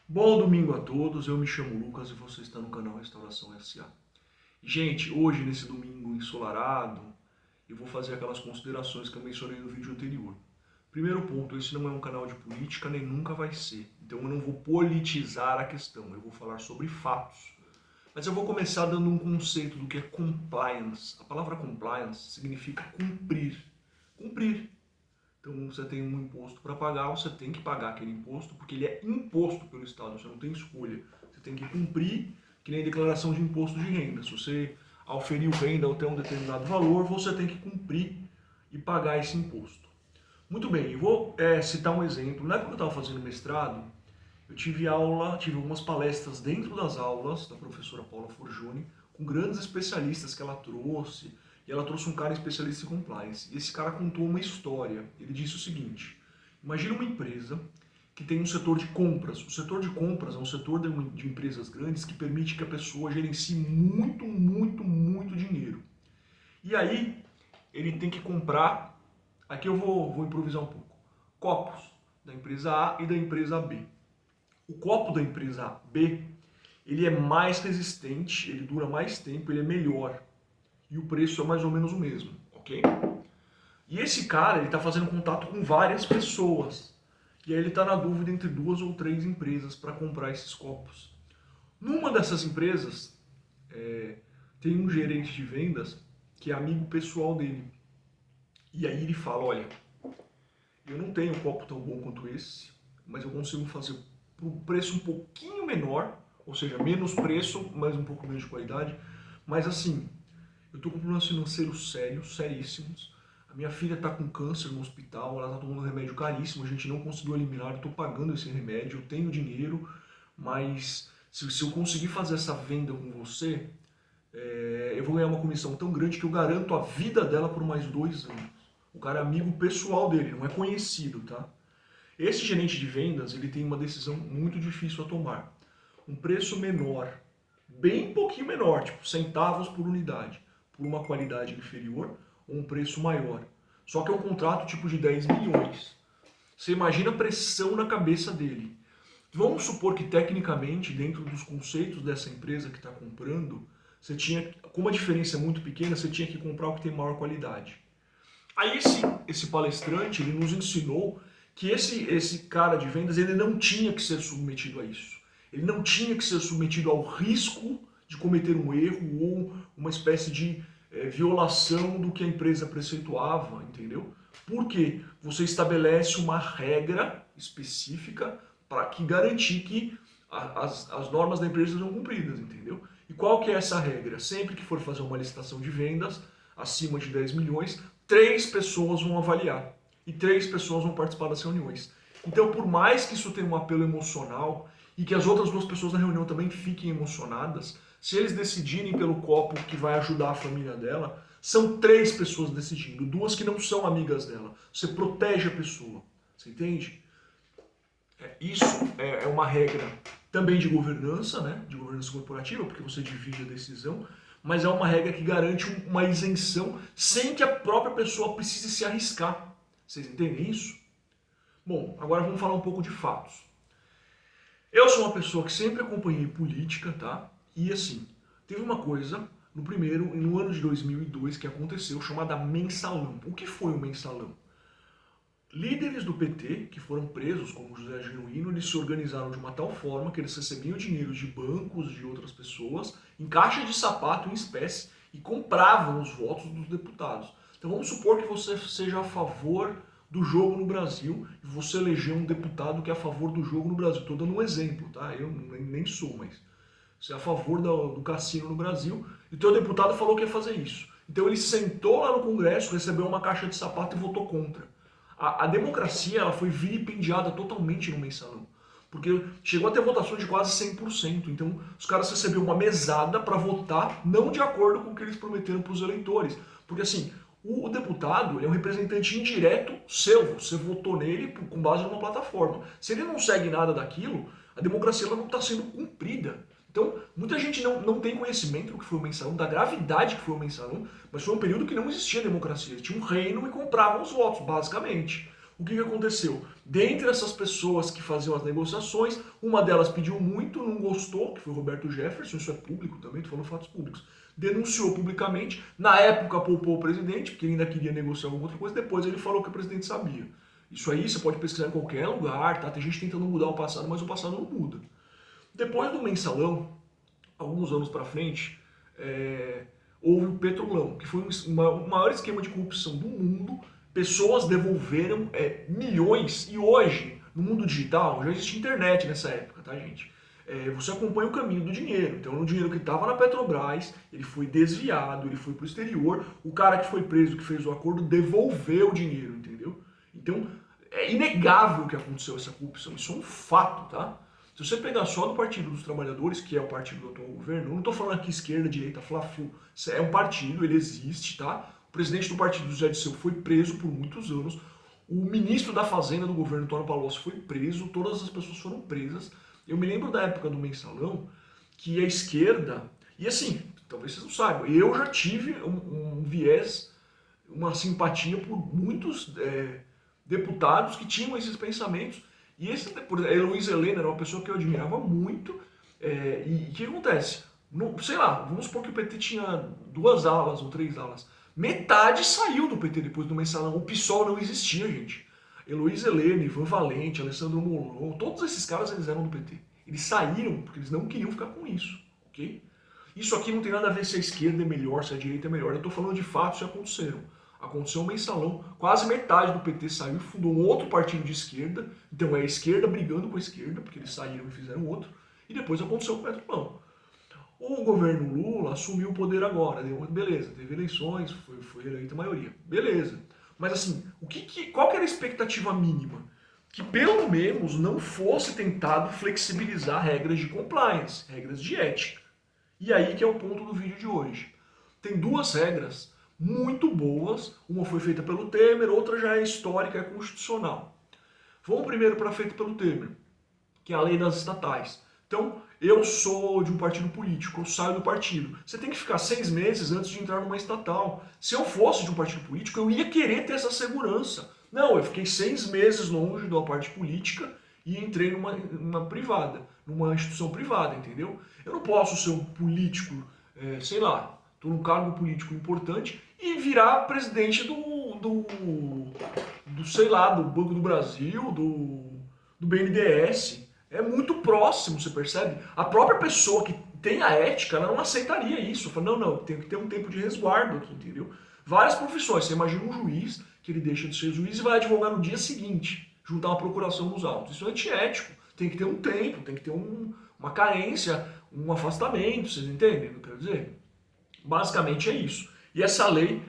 Bom domingo a todos, eu me chamo Lucas e você está no canal Restauração SA. Gente, hoje nesse domingo ensolarado, eu vou fazer aquelas considerações que eu mencionei no vídeo anterior. Primeiro ponto, esse não é um canal de política, nem nunca vai ser. Então eu não vou politizar a questão, eu vou falar sobre fatos. Mas eu vou começar dando um conceito do que é compliance. A palavra compliance significa cumprir. Cumprir. Então você tem um imposto para pagar, você tem que pagar aquele imposto, porque ele é imposto pelo Estado, você não tem escolha. Você tem que cumprir, que nem declaração de imposto de renda. Se você auferiu renda até um determinado valor, você tem que cumprir e pagar esse imposto. Muito bem, eu vou citar um exemplo. Na época que eu estava fazendo mestrado, eu tive algumas palestras dentro das aulas da professora Paula Forgione, com grandes especialistas que ela trouxe, e ela trouxe um cara especialista em compliance. E esse cara contou uma história. Ele disse o seguinte: imagina uma empresa que tem um setor de compras. O setor de compras é um setor de empresas grandes que permite que a pessoa gerencie muito dinheiro. E aí, ele tem que comprar, aqui eu vou improvisar um pouco, copos da empresa A e da empresa B. O copo da empresa B, ele é mais resistente, ele dura mais tempo, ele é melhor. E o preço é mais ou menos o mesmo, ok? E esse cara, ele está fazendo contato com várias pessoas. E aí ele está na dúvida entre duas ou três empresas para comprar esses copos. Numa dessas empresas, tem um gerente de vendas que é amigo pessoal dele. E aí ele fala, olha, eu não tenho um copo tão bom quanto esse, mas eu consigo fazer por um preço um pouquinho menor, ou seja, menos preço, mas um pouco menos de qualidade. Mas assim, eu estou com problemas financeiros sérios, seríssimos. A minha filha está com câncer no hospital, ela está tomando um remédio caríssimo, a gente não conseguiu eliminar, eu estou pagando esse remédio, eu tenho dinheiro, mas se eu conseguir fazer essa venda com você, eu vou ganhar uma comissão tão grande que eu garanto a vida dela por mais 2 anos. O cara é amigo pessoal dele, não é conhecido, tá? Esse gerente de vendas, ele tem uma decisão muito difícil a tomar. Um preço menor, bem pouquinho menor, tipo centavos por unidade, por uma qualidade inferior, ou um preço maior. Só que é um contrato tipo de 10 milhões. Você imagina a pressão na cabeça dele. Vamos supor que tecnicamente, dentro dos conceitos dessa empresa que está comprando, você tinha, com uma diferença muito pequena, você tinha que comprar o que tem maior qualidade. Aí esse palestrante, ele nos ensinou que esse cara de vendas, ele não tinha que ser submetido a isso. Ele não tinha que ser submetido ao risco de cometer um erro ou uma espécie de violação do que a empresa preceituava, entendeu? Porque você estabelece uma regra específica para que garantir que as normas da empresa sejam cumpridas, entendeu? E qual que é essa regra? Sempre que for fazer uma licitação de vendas acima de 10 milhões, 3 pessoas vão avaliar e 3 pessoas vão participar das reuniões. Então, por mais que isso tenha um apelo emocional e que as outras 2 pessoas na reunião também fiquem emocionadas, se eles decidirem pelo copo que vai ajudar a família dela, são 3 pessoas decidindo, 2 que não são amigas dela. Você protege a pessoa, você entende? Isso é uma regra também de governança, né? De governança corporativa, porque você divide a decisão, mas é uma regra que garante uma isenção sem que a própria pessoa precise se arriscar. Vocês entendem isso? Bom, agora vamos falar um pouco de fatos. Eu sou uma pessoa que sempre acompanhei política, tá? E assim, teve uma coisa no ano de 2002 que aconteceu chamada mensalão. O que foi o mensalão? Líderes do PT, que foram presos, como José Genuíno, eles se organizaram de uma tal forma que eles recebiam dinheiro de bancos, de outras pessoas, em caixa de sapato, em espécie, e compravam os votos dos deputados. Então vamos supor que você seja a favor do jogo no Brasil e você elegeu um deputado que é a favor do jogo no Brasil. Estou dando um exemplo, tá? Eu nem sou, mas você é a favor do cassino no Brasil e o teu deputado falou que ia fazer isso. Então ele sentou lá no Congresso, recebeu uma caixa de sapato e votou contra. A democracia ela foi vilipendiada totalmente no mensalão. Porque chegou a ter votação de quase 100%. Então, os caras receberam uma mesada para votar não de acordo com o que eles prometeram para os eleitores. Porque, assim, o deputado é um representante indireto seu. Você votou nele com base numa plataforma. Se ele não segue nada daquilo, a democracia ela não está sendo cumprida. Então, muita gente não tem conhecimento do que foi o mensalão, da gravidade que foi o mensalão, mas foi um período que não existia democracia. Tinha um reino e compravam os votos, basicamente. O que aconteceu? Dentre essas pessoas que faziam as negociações, uma delas pediu muito, não gostou, que foi o Roberto Jefferson, isso é público também, estou falando fatos públicos, denunciou publicamente, na época poupou o presidente, porque ele ainda queria negociar alguma outra coisa, depois ele falou que o presidente sabia. Isso aí você pode pesquisar em qualquer lugar, tá? Tem gente tentando mudar o passado, mas o passado não muda. Depois do mensalão, alguns anos para frente, houve o Petrolão, que foi o maior esquema de corrupção do mundo. Pessoas devolveram milhões, e hoje, no mundo digital, já existe internet nessa época, tá, gente? Você acompanha o caminho do dinheiro. Então, o dinheiro que estava na Petrobras, ele foi desviado, ele foi para o exterior. O cara que foi preso, que fez o acordo, devolveu o dinheiro, entendeu? Então, é inegável que aconteceu essa corrupção. Isso é um fato, tá? Se você pegar só do Partido dos Trabalhadores, que é o partido do atual governo, eu não estou falando aqui esquerda, direita, fla-flu. É um partido, ele existe, tá? O presidente do partido, José Dirceu, foi preso por muitos anos. O ministro da Fazenda do governo, Antônio Palocci, foi preso. Todas as pessoas foram presas. Eu me lembro da época do mensalão que a esquerda... E assim, talvez vocês não saibam, eu já tive um viés, uma simpatia por muitos deputados que tinham esses pensamentos. E esse, por exemplo, a Heloísa Helena era uma pessoa que eu admirava muito. E o que acontece? Sei lá, vamos supor que o PT tinha 2 alas ou 3 alas. Metade saiu do PT depois do mensalão. O PSOL não existia, gente. Heloísa Helena, Ivan Valente, Alessandro Molon, todos esses caras eles eram do PT. Eles saíram porque eles não queriam ficar com isso, ok? Isso aqui não tem nada a ver se a esquerda é melhor, se a direita é melhor. Eu estou falando de fatos que aconteceram. Aconteceu um mensalão, quase metade do PT saiu e fundou um outro partido de esquerda. Então é a esquerda brigando com a esquerda, porque eles saíram e fizeram outro. E depois aconteceu o Petrolão. O governo Lula assumiu o poder agora, beleza, teve eleições, foi eleita a maioria, beleza. Mas assim, qual que era a expectativa mínima? Que pelo menos não fosse tentado flexibilizar regras de compliance, regras de ética. E aí que é o ponto do vídeo de hoje. Tem 2 regras muito boas, uma foi feita pelo Temer, outra já é histórica, é constitucional. Vamos primeiro para a feita pelo Temer, que é a lei das estatais. Então, eu sou de um partido político, eu saio do partido. Você tem que ficar 6 meses antes de entrar numa estatal. Se eu fosse de um partido político, eu ia querer ter essa segurança. Não, eu fiquei 6 meses longe da parte política e entrei numa privada, numa instituição privada, entendeu? Eu não posso ser um político, sei lá, estou num cargo político importante e virar presidente sei lá, do Banco do Brasil, do BNDES. É muito próximo, você percebe? A própria pessoa que tem a ética, ela não aceitaria isso. Fala, não, tem que ter um tempo de resguardo aqui, entendeu? Várias profissões. Você imagina um juiz, que ele deixa de ser juiz e vai advogar no dia seguinte, juntar uma procuração nos autos. Isso é antiético. Tem que ter um tempo, tem que ter uma carência, um afastamento, vocês entendem o que eu quero dizer? Basicamente é isso. E essa lei,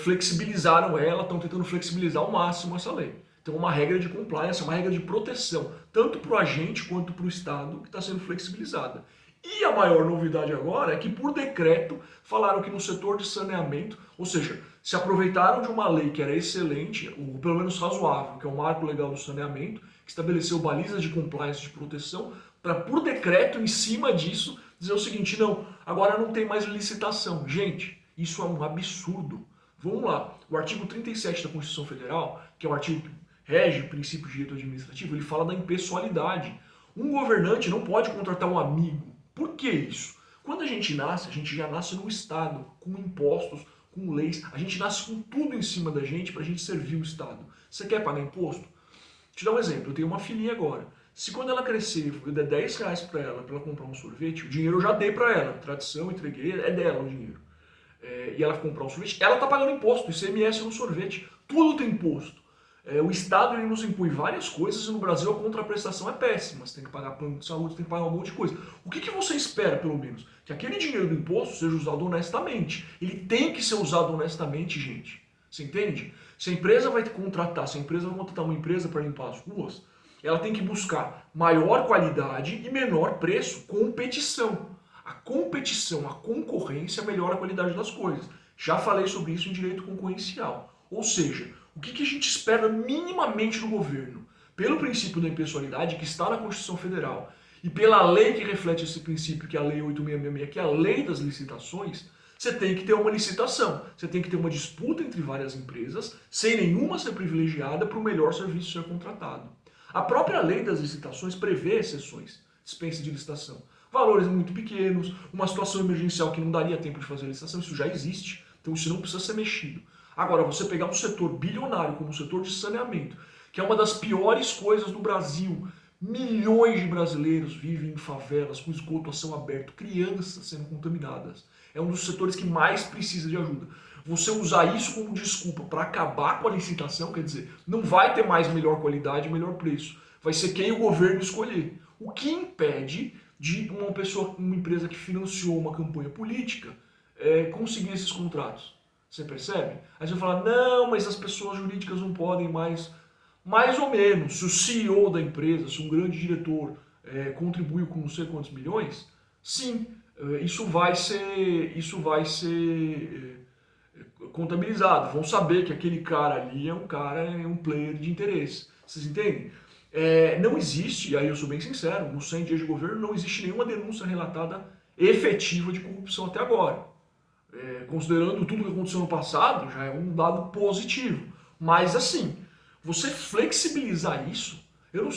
flexibilizaram ela, estão tentando flexibilizar ao máximo essa lei. Então, uma regra de compliance, uma regra de proteção, tanto para o agente quanto para o Estado, que está sendo flexibilizada. E a maior novidade agora é que, por decreto, falaram que no setor de saneamento, ou seja, se aproveitaram de uma lei que era excelente, ou pelo menos razoável, que é o Marco Legal do Saneamento, que estabeleceu balizas de compliance de proteção, para, por decreto, em cima disso, dizer o seguinte, não, agora não tem mais licitação. Gente, isso é um absurdo. Vamos lá, o artigo 37 da Constituição Federal, que é o artigo que rege o princípio de direito administrativo, ele fala da impessoalidade. Um governante não pode contratar um amigo. Por que isso? Quando a gente já nasce no Estado, com impostos, com leis, a gente nasce com tudo em cima da gente para a gente servir o Estado. Você quer pagar imposto? Vou te dar um exemplo, eu tenho uma filhinha agora. Se quando ela crescer eu der 10 reais para ela comprar um sorvete, o dinheiro eu já dei para ela, tradição, entreguei, é dela o dinheiro. E ela comprar um sorvete, ela está pagando imposto, ICMS no sorvete, tudo tem imposto. O Estado ele nos impõe várias coisas e no Brasil a contraprestação é péssima. Você tem que pagar plano de saúde, você tem que pagar um monte de coisa. O que você espera, pelo menos? Que aquele dinheiro do imposto seja usado honestamente. Ele tem que ser usado honestamente, gente. Você entende? Se a empresa vai contratar, se a empresa vai contratar uma empresa para limpar as ruas, ela tem que buscar maior qualidade e menor preço, competição. A competição, a concorrência melhora a qualidade das coisas. Já falei sobre isso em direito concorrencial. Ou seja, o que a gente espera minimamente do governo? Pelo princípio da impessoalidade, que está na Constituição Federal, e pela lei que reflete esse princípio, que é a Lei 8.666, que é a lei das licitações, Você tem que ter uma licitação, você tem que ter uma disputa entre várias empresas, sem nenhuma ser privilegiada para o melhor serviço ser contratado. A própria lei das licitações prevê exceções, dispensa de licitação. Valores muito pequenos, uma situação emergencial que não daria tempo de fazer a licitação, isso já existe, então isso não precisa ser mexido. Agora, você pegar um setor bilionário como o setor de saneamento, que é uma das piores coisas do Brasil, milhões de brasileiros vivem em favelas com esgoto a céu aberto, crianças sendo contaminadas. É um dos setores que mais precisa de ajuda. Você usar isso como desculpa para acabar com a licitação, quer dizer, não vai ter mais melhor qualidade e melhor preço. Vai ser quem o governo escolher. O que impede de uma pessoa, uma empresa que financiou uma campanha política, conseguir esses contratos. Você percebe? Aí você fala, não, mas as pessoas jurídicas não podem mais. Mais ou menos, se o CEO da empresa, se um grande diretor contribuiu com não sei quantos milhões, sim, isso vai ser contabilizado. Vão saber que aquele cara ali é um player de interesse. Vocês entendem? Não existe, e aí eu sou bem sincero, nos 100 dias de governo não existe nenhuma denúncia relatada efetiva de corrupção até agora. Considerando tudo que aconteceu no passado, já é um dado positivo. Mas assim, você flexibilizar isso, eu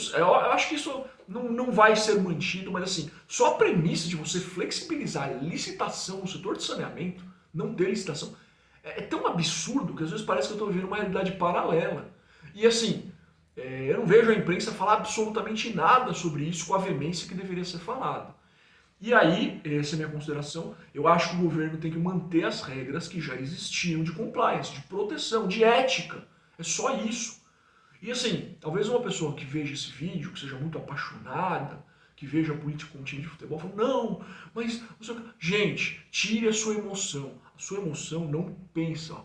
acho que isso não vai ser mantido, mas assim, só a premissa de você flexibilizar a licitação no setor de saneamento, não ter licitação, é tão absurdo que às vezes parece que eu estou vivendo uma realidade paralela. E assim, eu não vejo a imprensa falar absolutamente nada sobre isso com a veemência que deveria ser falado. E aí, essa é a minha consideração, eu acho que o governo tem que manter as regras que já existiam de compliance, de proteção, de ética. É só isso. E assim, talvez uma pessoa que veja esse vídeo, que seja muito apaixonada, que veja a política como time de futebol, fala, não, mas... Gente, tire a sua emoção. A sua emoção não pensa.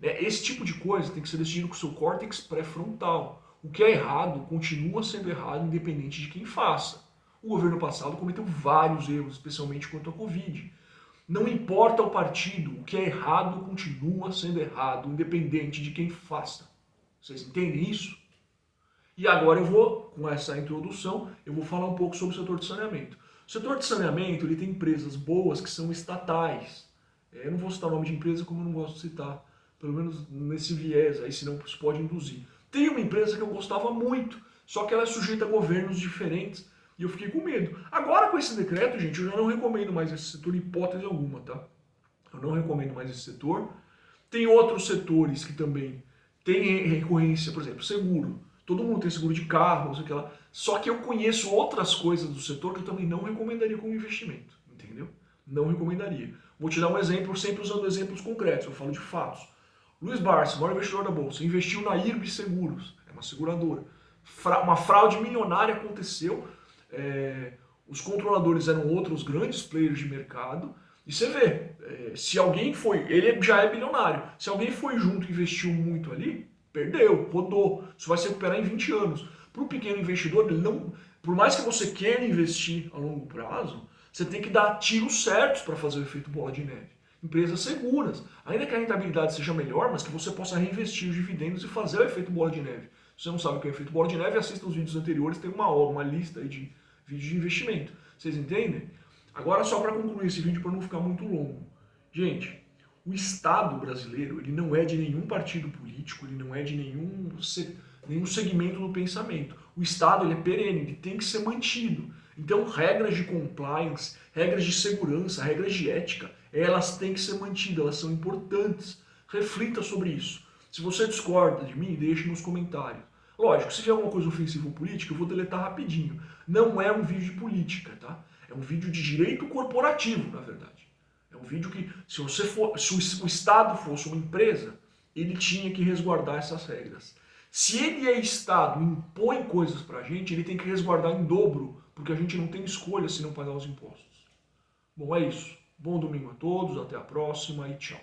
Esse tipo de coisa tem que ser decidido com o seu córtex pré-frontal. O que é errado continua sendo errado, independente de quem faça. O governo passado cometeu vários erros, especialmente quanto à Covid. Não importa o partido, o que é errado continua sendo errado, independente de quem faça. Vocês entendem isso? E agora com essa introdução, eu vou falar um pouco sobre o setor de saneamento. O setor de saneamento, ele tem empresas boas que são estatais. Eu não vou citar o nome de empresa como eu não gosto de citar, pelo menos nesse viés aí, senão isso pode induzir. Tem uma empresa que eu gostava muito, só que ela é sujeita a governos diferentes e eu fiquei com medo. Agora com esse decreto, gente, eu já não recomendo mais esse setor em hipótese alguma, tá? Eu não recomendo mais esse setor. Tem outros setores que também tem recorrência, por exemplo, seguro. Todo mundo tem seguro de carro, não sei o que lá. Só que eu conheço outras coisas do setor que eu também não recomendaria como investimento, entendeu? Não recomendaria. Vou te dar um exemplo, sempre usando exemplos concretos, eu falo de fatos. Luiz Barsi, maior investidor da Bolsa, investiu na IRB Seguros, é uma seguradora. Uma fraude milionária aconteceu, os controladores eram outros grandes players de mercado, e você vê, se alguém foi, ele já é bilionário, se alguém foi junto e investiu muito ali, perdeu, rodou, isso vai se recuperar em 20 anos. Para o pequeno investidor, ele não, por mais que você queira investir a longo prazo, você tem que dar tiros certos para fazer o efeito bola de neve. Empresas seguras, ainda que a rentabilidade seja melhor, mas que você possa reinvestir os dividendos e fazer o efeito bola de neve. Se você não sabe o que é o efeito bola de neve, assista os vídeos anteriores, tem uma lista aí de vídeos de investimento. Vocês entendem? Agora, só para concluir esse vídeo, para não ficar muito longo. Gente, o Estado brasileiro, ele não é de nenhum partido político, ele não é de nenhum segmento do pensamento. O Estado, ele é perene, ele tem que ser mantido. Então, regras de compliance, regras de segurança, regras de ética, elas têm que ser mantidas, elas são importantes. Reflita sobre isso. Se você discorda de mim, deixe nos comentários. Lógico, se tiver alguma coisa ofensiva ou política, eu vou deletar rapidinho. Não é um vídeo de política, tá? É um vídeo de direito corporativo, na verdade. É um vídeo que, se o Estado fosse uma empresa, ele tinha que resguardar essas regras. Se ele é Estado e impõe coisas pra gente, ele tem que resguardar em dobro, porque a gente não tem escolha se não pagar os impostos. Bom, é isso. Bom domingo a todos, até a próxima e tchau.